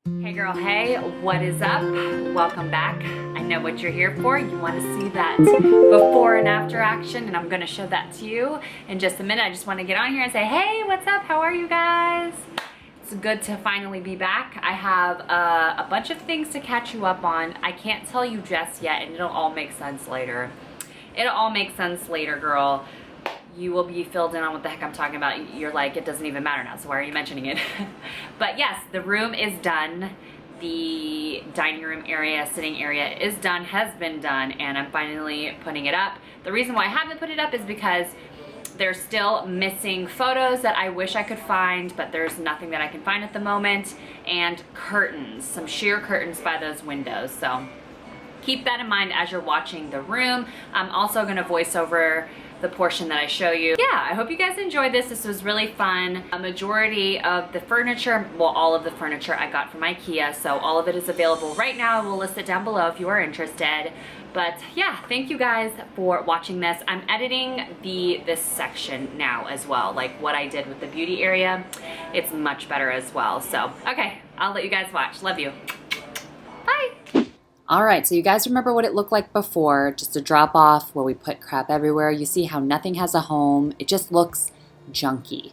Hey girl, hey, what is up? Welcome back. I know what you're here for. You want to see that before and after action, and I'm going to show that to you in just a minute. I just want to get on here and say, hey, what's up? How are you guys? It's good to finally be back. I have a bunch of things to catch you up on. I can't tell you just yet, and it'll all make sense later. It'll all make sense later, girl. You will be filled in on what the heck I'm talking about. You're like, it doesn't even matter now, so why are you mentioning it? But yes, the room is done. The dining room area, sitting area is done, has been done, and I'm finally putting it up. The reason why I haven't put it up is because there's still missing photos that I wish I could find, but there's nothing that I can find at the moment, and curtains, some sheer curtains by those windows. So keep that in mind as you're watching the room. I'm also gonna voice over the portion that I show you. Yeah, I hope you guys enjoyed this. This was really fun. A majority of the furniture, well, all of the furniture I got from Ikea, so all of it is available right now. I will list it down below if you are interested. But yeah, thank you guys for watching this. I'm editing this section now as well, like what I did with the beauty area. It's much better as well. So, okay, I'll let you guys watch. Love you. Bye. All right, so you guys remember what it looked like before, just a drop off where we put crap everywhere. You see how nothing has a home. It just looks junky.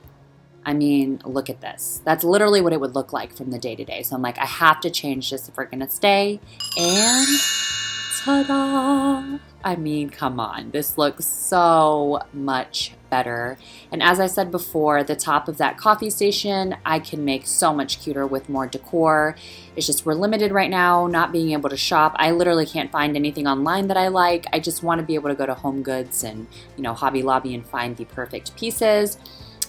I mean, look at this. That's literally what it would look like from the day to day. So I'm like, I have to change this if we're gonna stay. And ta-da! I mean, come on. This looks so much better. And as I said before, the top of that coffee station, I can make so much cuter with more decor. It's just we're limited right now, not being able to shop. I literally can't find anything online that I like. I just want to be able to go to Home Goods and, you know, Hobby Lobby and find the perfect pieces.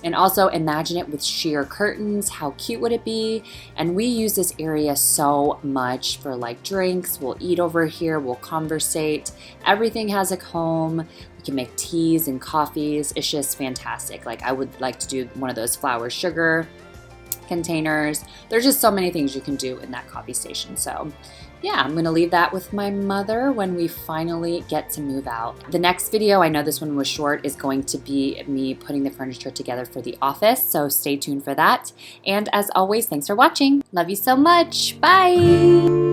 And also imagine it with sheer curtains. How cute would it be? And we use this area so much for like drinks. We'll eat over here. We'll conversate. Everything has a home. We can make teas and coffees. It's just fantastic. Like I would like to do one of those flour sugar containers. There's just so many things you can do in that coffee station. So yeah, I'm gonna leave that with my mother when we finally get to move out. The next video, I know this one was short, is going to be me putting the furniture together for the office, so stay tuned for that. And as always, thanks for watching. Love you so much. Bye.